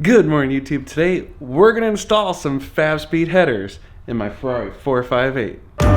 Good morning, YouTube. Today we're going to install some Fabspeed headers in my Ferrari 458. So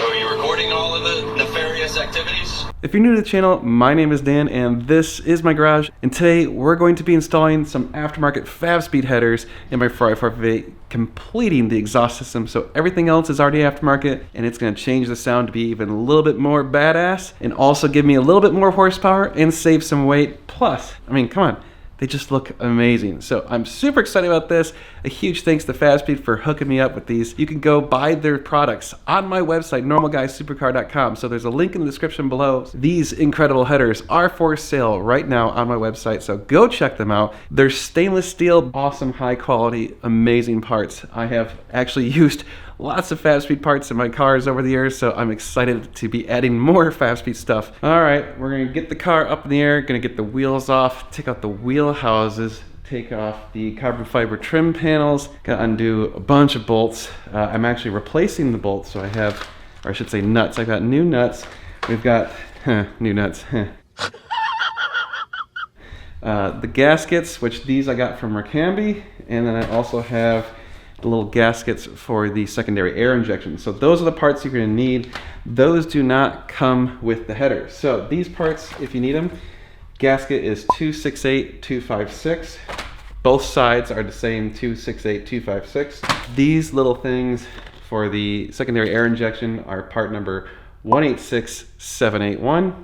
are you recording all of the nefarious activities? If you're new to the channel, my name is Dan and this is my garage, and today we're going to be installing some aftermarket Fabspeed headers in my Ferrari 458, completing the exhaust system. So everything else is already aftermarket, and it's going to change the sound to be even a little bit more badass and also give me a little bit more horsepower and save some weight. Plus, I mean, come on, they just look amazing. So I'm super excited about this. A huge thanks to Fabspeed for hooking me up with these. You can go buy their products on my website, normalguysupercar.com. So there's a link in the description below. These incredible headers are for sale right now on my website, so go check them out. They're stainless steel, awesome, high quality, amazing parts. I have actually used lots of Fabspeed parts in my cars over the years, so I'm excited to be adding more Fabspeed stuff. All right, we're gonna get the car up in the air, gonna get the wheels off, take out the wheel houses, take off the carbon fiber trim panels, gonna undo a bunch of bolts. I'm actually replacing the bolts, so I have, or I should say nuts. I've got new nuts. We've got, new nuts. The gaskets, which these I got from Reassembly, and then I also have the little gaskets for the secondary air injection. So those are the parts you're going to need. Those do not come with the headers. So these parts, if you need them, gasket is 268256. Both sides are the same 268256. These little things for the secondary air injection are part number 186781.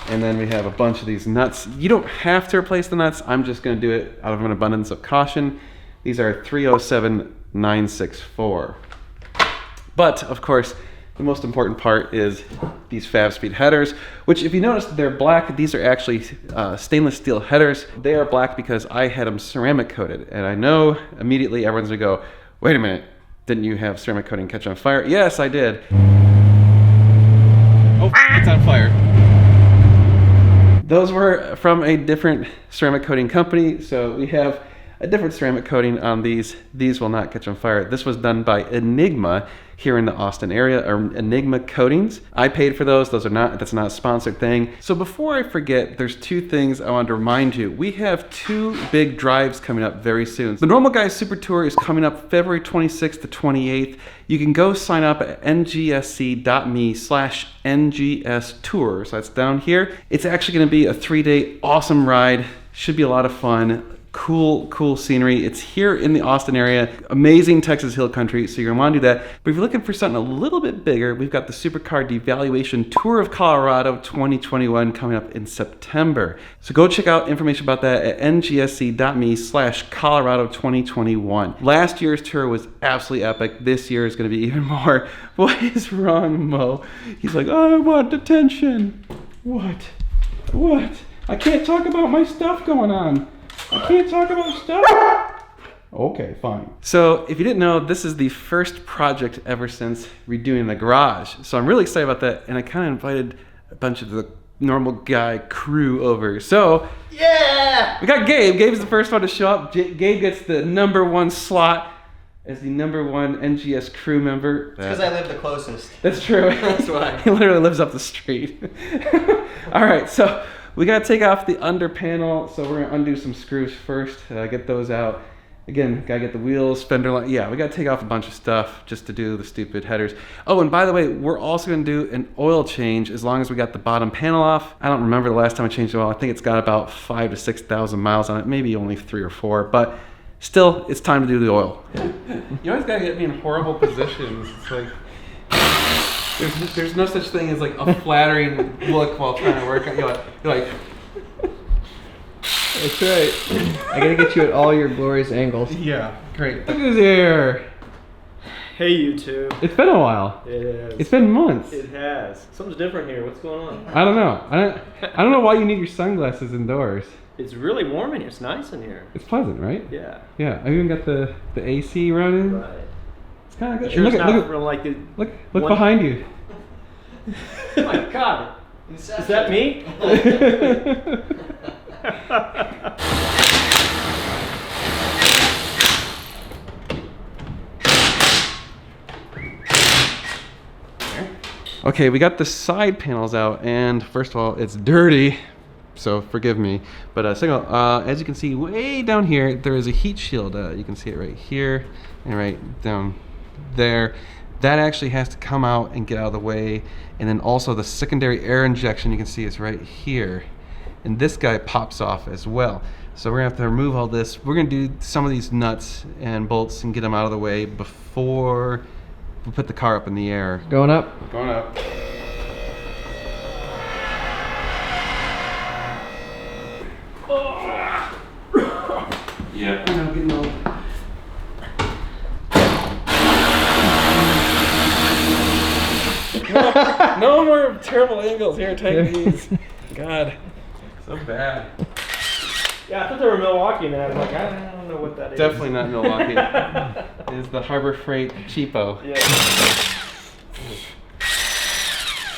And then we have a bunch of these nuts. You don't have to replace the nuts. I'm just going to do it out of an abundance of caution. These are 307964. But of course, the most important part is these Fabspeed headers, which if you notice, they're black. These are actually stainless steel headers. They are black because I had them ceramic coated. And I know immediately everyone's gonna go, wait a minute, didn't you have ceramic coating catch on fire? Yes, I did. Oh, it's on fire. Those were from a different ceramic coating company. So we have a different ceramic coating on these. These will not catch on fire. This was done by Enigma here in the Austin area, or Enigma Coatings. I paid for those. Those are not, that's not a sponsored thing. So before I forget, there's two things I wanted to remind you. We have two big drives coming up very soon. The Normal Guys Super Tour is coming up February 26th to 28th. You can go sign up at ngsc.me/NGS tour. So that's down here. It's actually gonna be a 3-day awesome ride. Should be a lot of fun. Cool scenery. It's here in the Austin area. Amazing Texas Hill Country, so you're gonna wanna do that. But if you're looking for something a little bit bigger, we've got the Supercar Devaluation Tour of Colorado 2021 coming up in September. So go check out information about that at ngsc.me/Colorado 2021. Last year's tour was absolutely epic. This year is gonna be even more. What is wrong, Mo? He's like, I want attention. What? I can't talk about my stuff going on. I can't talk about stuff. Okay, fine. So if you didn't know, this is the first project ever since redoing the garage. So I'm really excited about that, and I kind of invited a bunch of the Normal Guy crew over. So yeah, we got Gabe. Gabe's the first one to show up. Gabe gets the #1 slot as the #1 NGS crew member. Because I live the closest. That's true. That's why. He literally lives up the street. All right, so we gotta take off the under panel, so we're gonna undo some screws first, get those out. Again, gotta get the wheels, fender line. Yeah, we gotta take off a bunch of stuff just to do the stupid headers. Oh, and by the way, we're also gonna do an oil change as long as we got the bottom panel off. I don't remember the last time I changed the oil. I think it's got about 5,000 to 6,000 miles on it, maybe only 3 or 4, but still, it's time to do the oil. You always gotta get me in horrible positions. It's like, there's no such thing as like a flattering look while trying to work. You're like, That's right. I gotta get you at all your glorious angles. yeah, great. Look who's here. Hey YouTube. It's been a while. It is. It's been months. It has. Something's different here. What's going on? I don't know. I don't know why you need your sunglasses indoors. It's really warm in here. It's nice in here. It's pleasant, right? Yeah. Yeah. I even got the AC running. Right. It's kind of good. Sure, Look it's at not real like the. look one- behind you. Oh my God. Is that me? Okay, we got the side panels out, and first of all, it's dirty. so forgive me. But signal, as you can see way down here, there is a heat shield. You can see it right here and right down there. That actually has to come out and get out of the way. And then also the secondary air injection, you can see is right here. And this guy pops off as well. So we're gonna have to remove all this. We're gonna do some of these nuts and bolts and get them out of the way before we put the car up in the air. Going up? Going up. Yeah. I'm getting old. No more terrible angles. Here, take these. God, so bad. Yeah, I thought they were Milwaukee, and I was like, I don't know what that is. Definitely not Milwaukee. It is the Harbor Freight cheapo. Yeah.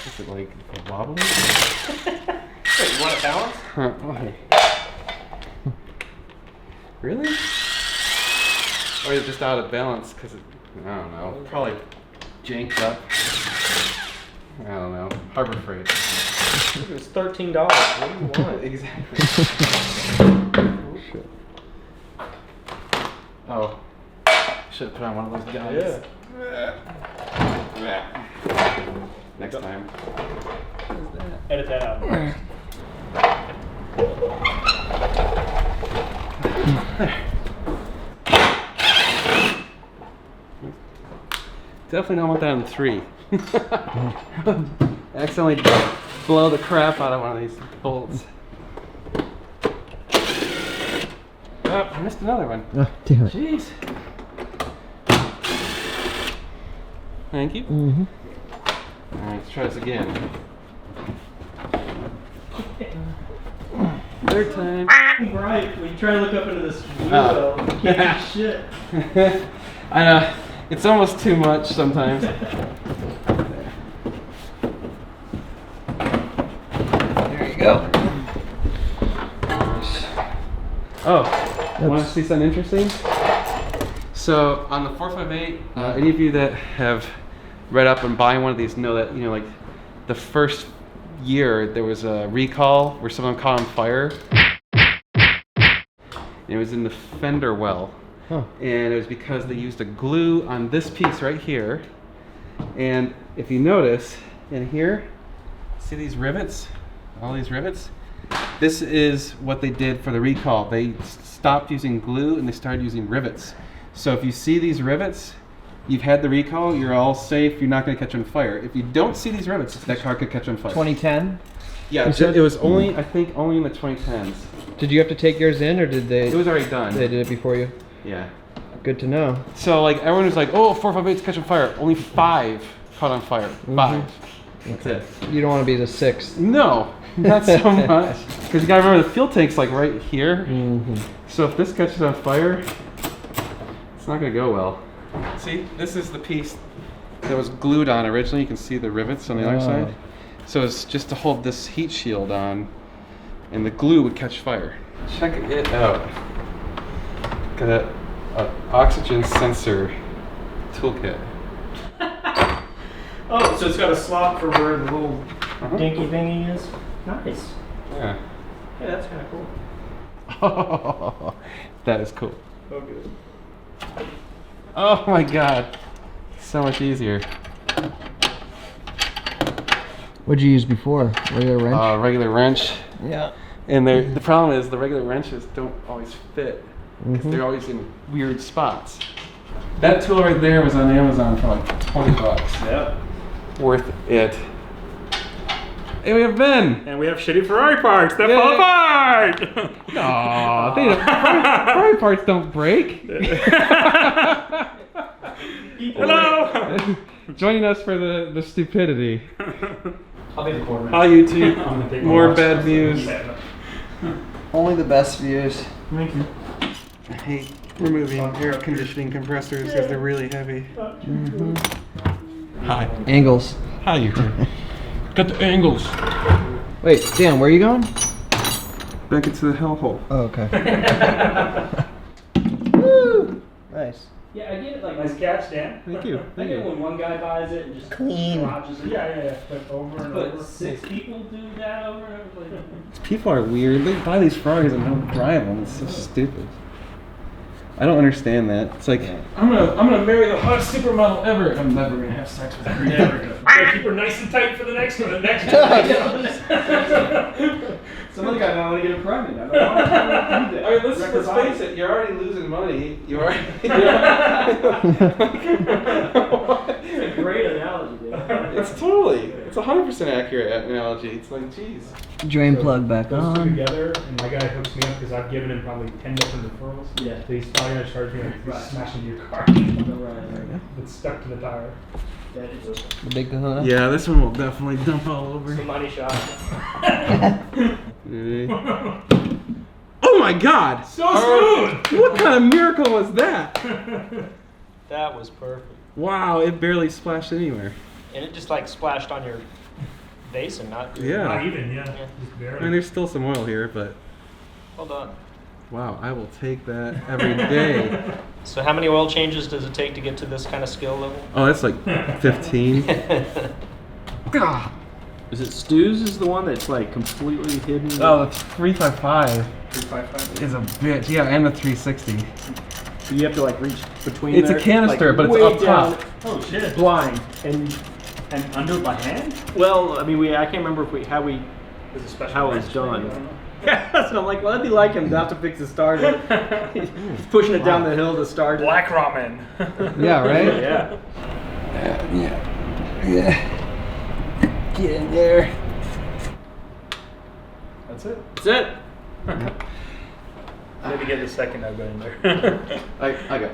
Is it like wobbly? Wait, you want it balanced? Huh, why? Really? Or is it just out of balance? Because I don't know. Probably janked up. I don't know. Harbor Freight. It's $13. What do you want? Exactly. Oh. Should have put on one of those guys. Yeah. Next time. Edit that out. Definitely don't want that in 3. Accidentally blow the crap out of one of these bolts. Oh, I missed another one. Oh, damn it. Jeez. Thank you. Mm-hmm. Alright, let's try this again. Third time. Right, when you try to look up into this window, you can't do shit. I know. It's almost too much sometimes. There you go. Oh, want to see something interesting? So on the 458, any of you that have read up and buying one of these know that, you know, like the first year there was a recall where someone caught on fire. And it was in the fender well. Huh. And it was because they used a glue on this piece right here. And if you notice in here, see these rivets? All these rivets? This is what they did for the recall. They stopped using glue and they started using rivets. So if you see these rivets, you've had the recall, you're all safe, you're not going to catch on fire. If you don't see these rivets, that car could catch on fire. 2010? Yeah, it was only, I think, only in the 2010s. Did you have to take yours in, or did they? It was already done. They did it before you? Yeah. Good to know. So like everyone was like, oh, 458's catching fire. Only 5 caught on fire. 5. That's it. You don't want to be the 6th. No, not so much. Because you gotta remember the fuel tank's like right here. Mm-hmm. So if this catches on fire, it's not gonna go well. See, this is the piece that was glued on originally. You can see the rivets on the other side. So it's just to hold this heat shield on, and the glue would catch fire. Check it out. Got an oxygen sensor toolkit. Oh, so it's got a slot for where the little dinky thingy is? Nice. Yeah. Yeah, that's kind of cool. Oh, that is cool. Oh, good. Oh my god. So much easier. What'd you use before? Regular wrench? Regular wrench. Yeah. And the problem is the regular wrenches don't always fit because they're always in weird spots. That tool right there was on Amazon for like $20. Yeah. Worth it. Hey, we have Ben. And we have shitty Ferrari parts that Yay. fall apart. No, they don't. Ferrari parts don't break. Hello. Joining us for the stupidity. I'll be the quarterback. Hi YouTube. More bad views. Only the best views. Thank you. I hate removing air conditioning compressors because they're really heavy. Hi. Angles. Hi YouTube. Got the angles. Wait, Dan, where are you going? Back into the hellhole. Oh, okay. Woo! Nice. Yeah, I get it. Like Nice catch, Dan. Thank you. I Thank get you. when one guy buys it and just garages it. Yeah. But over and But over. 6 people do that over and over. These people are weird. They buy these Ferraris and don't drive them. It's so stupid. I don't understand that. It's like I'm gonna marry the hottest supermodel ever. And I'm never gonna have sex with her. Never gonna. Keep her nice and tight for the next one. Some other guy might want to get him pregnant. I don't know. I mean, let's face it. You're already losing money. You already. It's a great analogy, dude. It's totally. It's 100% accurate analogy. It's like, geez. Drain plug back Those two on. together, and my guy hooks me up because I've given him probably 10 different referrals. Yeah. So he's probably gonna charge me like Right. smashing your car. Right. It's stuck to the tire. That is The big kahuna. Yeah, this one will definitely dump all over. a money shot. Oh my God! So smooth! What kind of miracle was that? That was perfect. Wow, it barely splashed anywhere. And it just like splashed on your basin, not Not Yeah. even, yeah. Yeah. Just I barely. mean, there's still some oil here, but well done. wow, I will take that every day. So how many oil changes does it take to get to this kind of skill level? Oh, that's like 15. Is it Stu's is the one that's like completely hidden? Oh, the 355 355. is a bitch. Yeah, and the 360. So you have to like reach between It's a there, canister, like, but it's way up down, top. Oh shit. blind. And And under by hand? well, I mean, I can't remember if how There's a special How it's wrench done. thing, I don't know. Yeah, so I'm like, well, that'd be like him to have to fix the starter. He's pushing it down the hill to start it. Black ramen. Yeah, right? Yeah. Yeah. Get in there. That's it. That's it. Maybe get the second I've got in there. I got.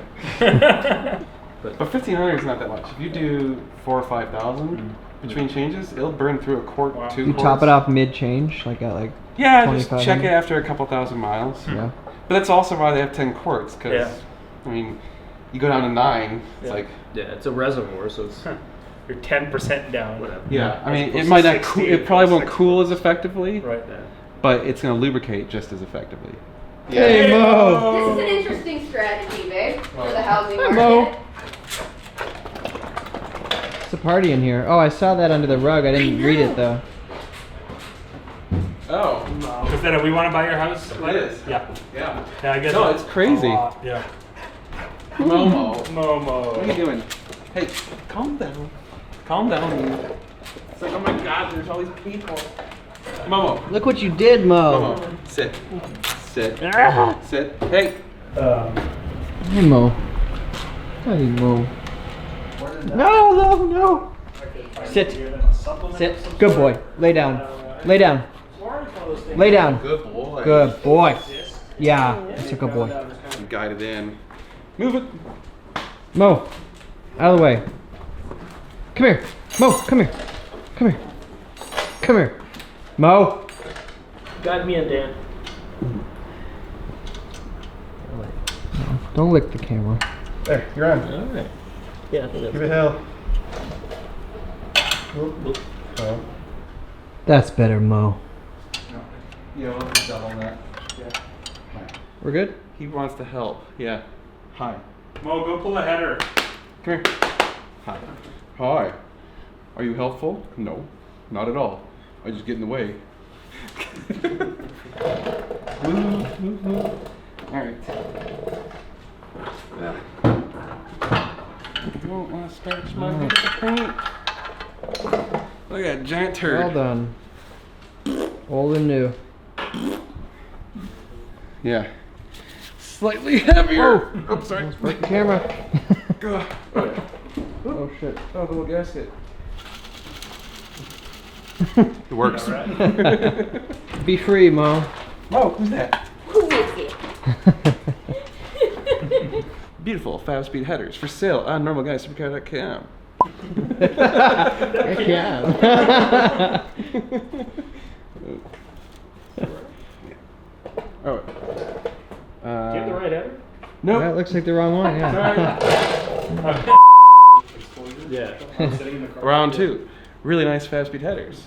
But 1,500 is not that much. If you do 4,000 or 5,000 between changes, it'll burn through a quart, Wow. 2 You quarts. top it off mid-change, like at like Yeah, just 25 check it minutes? after a couple thousand miles. Yeah. But that's also why they have 10 quarts, because Yeah. I mean, you go down to 9. It's Yeah. like Yeah, it's a reservoir, so it's You're 10% down. whatever. yeah. I mean, opposed it to might not. 60, It probably won't 60. cool as effectively, Right. but it's going to lubricate just as effectively. Hey, Mo! This is an interesting strategy, babe, for the housing Hi, market. Mo. It's a party in here. Oh, I saw that under the rug. I didn't read it though. Oh. Is that we want to buy your house? It is. Yeah. Yeah. Yeah, I guess. No, it's crazy. Yeah. Momo. Momo. What are you doing? Hey, calm down. Calm down. It's like, oh my God, there's all these people. Momo. Look what you did, Mo. Momo. Sit. Sit. Sit. Hey. Hey, Mo. Hey, Mo. No. Sit. Sit. Good boy. Lay down. Lay down. Lay down. Good boy. Good boy. Yeah, that's a good boy. I'm guided in. Move it. Mo, out of the way. Come here. Mo, come here. Come here. Come here. Mo. Guide me in, Dan. Don't lick the camera. There, you're on. Alright. Yeah, I think that's Give it hell. Oh. That's better, Mo. Yeah, we'll just double that. Yeah. We're good? He wants to help. Yeah. Hi. Mo, go pull a header. Come here. Hi. Hi. Are you helpful? No, not at all. I just get in the way. Move. All right. Don't want to scratch my paint. Look at that giant turd. Well done. Old and new. Yeah. Slightly heavier. Oh, sorry. Break the camera. Oh shit. Oh, the little gasket. It works. Be free, Mo. Oh, who's that? Who is it? Beautiful Fabspeed headers for sale on normalguysupercar.com. Heck yeah. Oh. Do you have the right header? Nope. That looks like the wrong one, yeah. Yeah. Round 2. Really nice Fabspeed headers.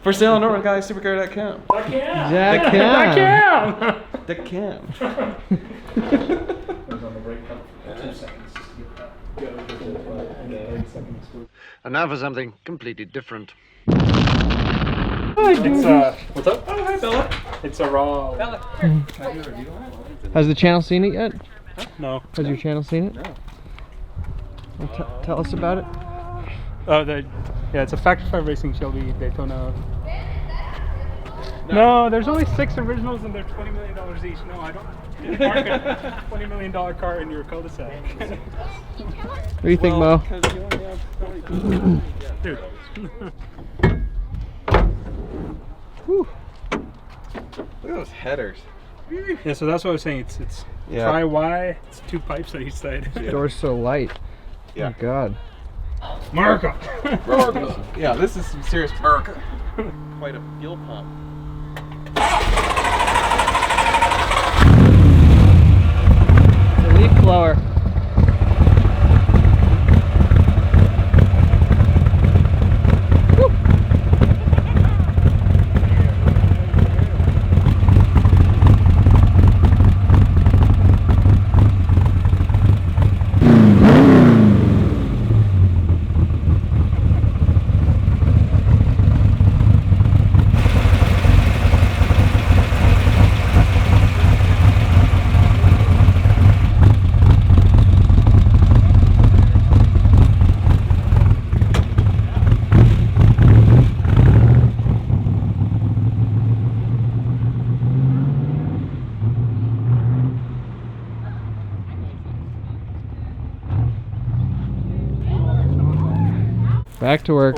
For sale on normalguysupercar.com. Fuck yeah. Jack Cam. Fuck yeah. The cam. brake pedal for 2 seconds just to get that. Go to the 30 seconds. And now for something completely different. It's what's up? Oh, hi Bella. It's a raw. Bella. Has the channel seen it yet? No. Has your channel seen it? No. Well, tell us about it. Oh, yeah, it's a Factory 5 Racing Shelby Daytona. No, there's only 6 originals and they're $20 million each. No, I don't park a $20 million car in your cul-de-sac. What do you think, Mo? Dude. Whew. Look at those headers. Yeah, so that's what I was saying. It's tri-Y. It's 2 pipes on each side. The door's so light. Yeah. Oh God. America. Yeah, this is some serious America. Quite a fuel pump. It's a leaf blower. Back to work.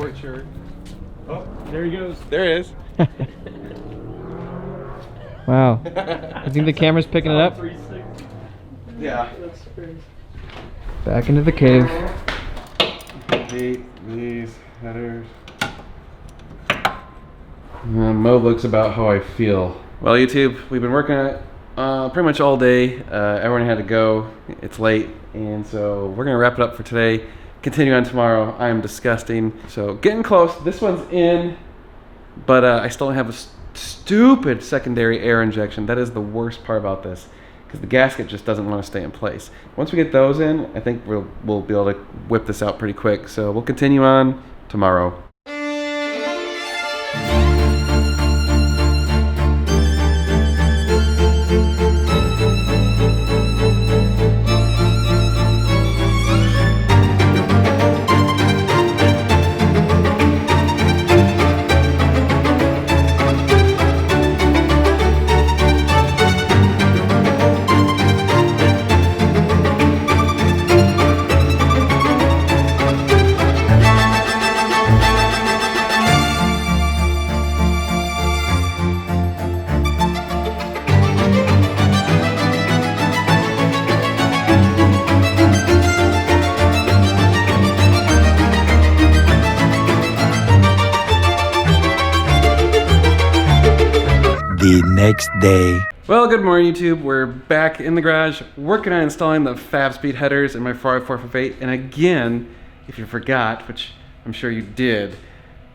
Oh, there he goes. There it is. Wow. You think the camera's picking it up? 360. Yeah. That's crazy. Back into the cave. Hate these headers. Mo looks about how I feel. Well, YouTube, we've been working on it pretty much all day. Everyone had to go. It's late, and so we're gonna wrap it up for today. Continue on tomorrow. I am disgusting. So getting close. This one's in, but I still don't have a stupid secondary air injection. That is the worst part about this, because the gasket just doesn't want to stay in place. Once we get those in, I think we'll be able to whip this out pretty quick. So we'll continue on tomorrow. The next day. Well, good morning, YouTube. We're back in the garage working on installing the Fabspeed headers in my Ferrari 458. And again, if you forgot, which I'm sure you did,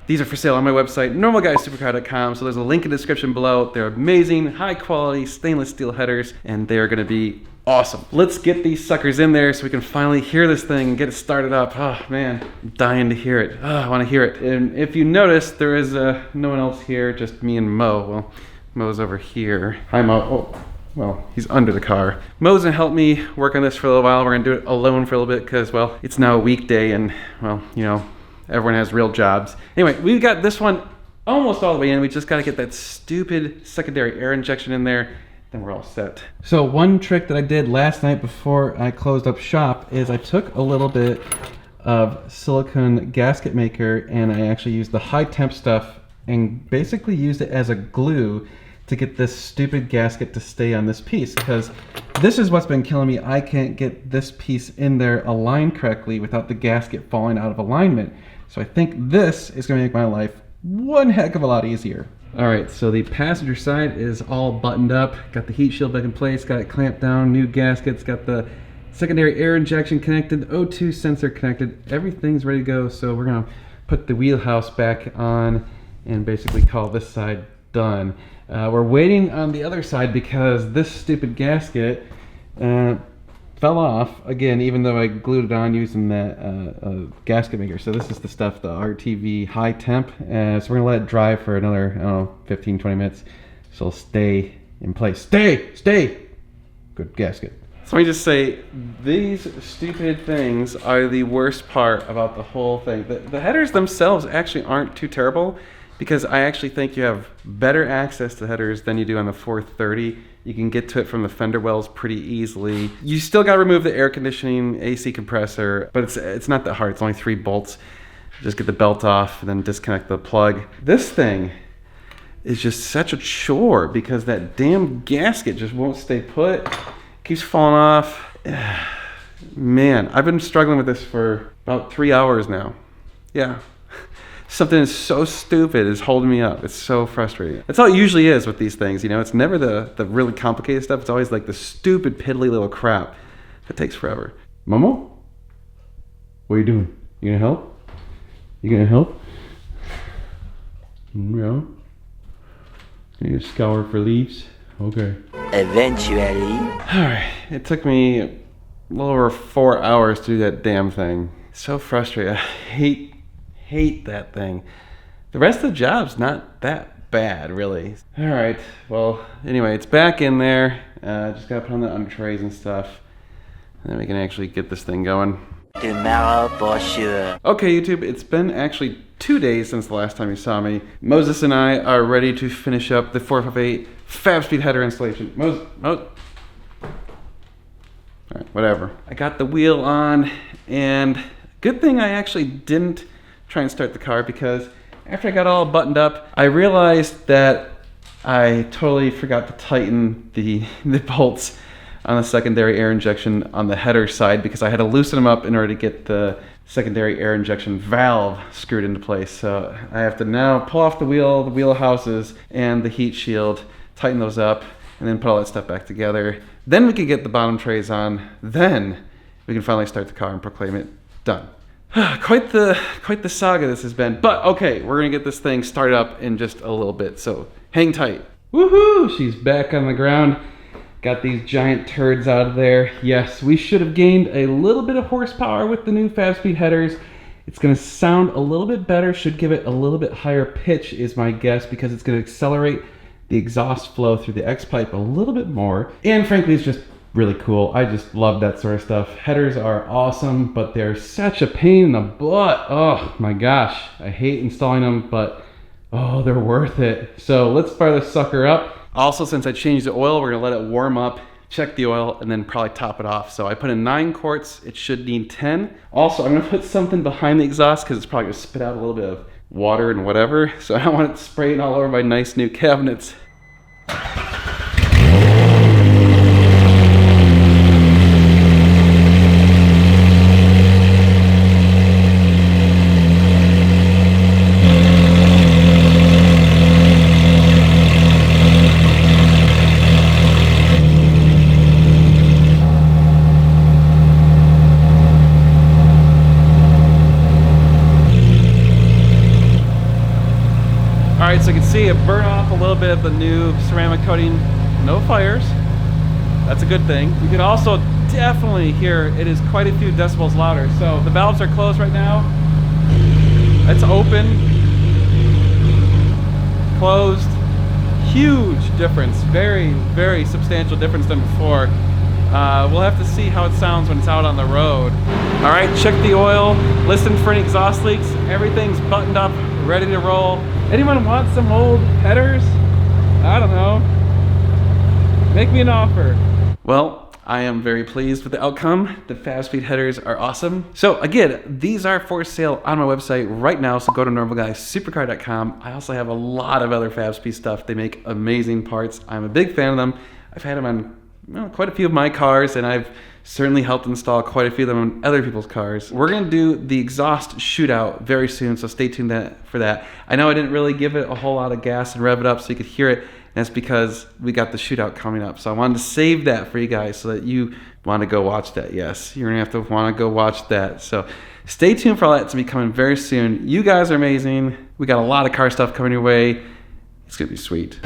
these are for sale on my website, normalguysupercar.com. So there's a link in the description below. They're amazing, high quality stainless steel headers, and they're gonna be awesome. Let's get these suckers in there so we can finally hear this thing and get it started up. Oh man, I'm dying to hear it. Oh, I wanna hear it. And if you notice, there is no one else here, just me and Mo. Well, Mo's over here. Hi, Mo. Oh, well, he's under the car. Mo's gonna help me work on this for a little while. We're gonna do it alone for a little bit because, well, it's now a weekday and, well, you know, everyone has real jobs. Anyway, we've got this one almost all the way in. We just gotta get that stupid secondary air injection in there, then we're all set. So one trick that I did last night before I closed up shop is I took a little bit of silicone gasket maker and I actually used the high temp stuff and basically used it as a glue to get this stupid gasket to stay on this piece, because this is what's been killing me. I can't get this piece in there aligned correctly without the gasket falling out of alignment. So I think this is gonna make my life one heck of a lot easier. All right, so the passenger side is all buttoned up, got the heat shield back in place, got it clamped down, new gaskets, got the secondary air injection connected, O2 sensor connected, everything's ready to go. So we're gonna put the wheelhouse back on and basically call this side done. We're waiting on the other side because this stupid gasket found fell off again, even though I glued it on using that gasket maker. So this is the stuff, the RTV high temp. So we're gonna let it dry for another, I don't know, 15, 20 minutes. So it'll stay in place. Stay! Good gasket. So let me just say, these stupid things are the worst part about the whole thing. The headers themselves actually aren't too terrible, because I actually think you have better access to headers than you do on the 430. You can get to it from the fender wells pretty easily. You still gotta remove the air conditioning AC compressor, but it's not that hard. It's only 3 bolts. Just get the belt off and then disconnect the plug. This thing is just such a chore because that damn gasket just won't stay put. Keeps falling off. Man, I've been struggling with this for about 3 hours now. Yeah. Something is so stupid is holding me up. It's so frustrating. That's how it usually is with these things, you know? It's never the really complicated stuff. It's always like the stupid, piddly little crap that takes forever. Momo? What are you doing? You gonna help? You gonna help? Yeah. You scour for leaves? Okay. Eventually. Alright, it took me a little over 4 hours to do that damn thing. So frustrating. I hate that thing. The rest of the job's not that bad, really. Alright, well, anyway, it's back in there. Just gotta put on the under trays and stuff. And then we can actually get this thing going. Tomorrow for sure. Okay, YouTube, it's been actually 2 days since the last time you saw me. Moses and I are ready to finish up the 458 Fabspeed header installation. Alright, whatever. I got the wheel on, and good thing I actually didn't try and start the car, because after I got all buttoned up, I realized that I totally forgot to tighten the bolts on the secondary air injection on the header side, because I had to loosen them up in order to get the secondary air injection valve screwed into place. So I have to now pull off the wheel houses and the heat shield, tighten those up, and then put all that stuff back together. Then we can get the bottom trays on. Then we can finally start the car and proclaim it done. Quite the saga this has been. But okay, we're gonna get this thing started up in just a little bit, so hang tight. Woohoo! She's back on the ground. Got these giant turds out of there. Yes, we should have gained a little bit of horsepower with the new Fabspeed headers. It's gonna sound a little bit better, should give it a little bit higher pitch is my guess, because it's gonna accelerate the exhaust flow through the X-pipe a little bit more. And frankly, it's just really cool. I just love that sort of stuff. Headers are awesome, but they're such a pain in the butt. Oh my gosh, I hate installing them, but oh, they're worth it. So let's fire this sucker up. Also, since I changed the oil, we're gonna let it warm up, check the oil, and then probably top it off. So I put in 9 quarts, it should need 10. Also, I'm gonna put something behind the exhaust because it's probably gonna spit out a little bit of water and whatever. So I don't want it spraying all over my nice new cabinets. Alright, so you can see it burn off a little bit of the new ceramic coating. No fires. That's a good thing. You can also definitely hear it is quite a few decibels louder. So the valves are closed right now. It's open. Closed. Huge difference. Very, very substantial difference than before. We'll have to see how it sounds when it's out on the road. Alright, check the oil. Listen for any exhaust leaks. Everything's buttoned up, ready to roll. Anyone want some old headers? I don't know. Make me an offer. Well, I am very pleased with the outcome. The Fabspeed headers are awesome. So again, these are for sale on my website right now, so go to normalguysupercar.com. I also have a lot of other Fabspeed stuff. They make amazing parts. I'm a big fan of them. I've had them on quite a few of my cars, and I've certainly helped install quite a few of them on other people's cars. We're gonna do the exhaust shootout very soon, so stay tuned for that. I know I didn't really give it a whole lot of gas and rev it up so you could hear it, and that's because we got the shootout coming up. So I wanted to save that for you guys so that you want to go watch that. Yes, you're gonna have to want to go watch that. So stay tuned for all that to be coming very soon. You guys are amazing. We got a lot of car stuff coming your way. It's gonna be sweet.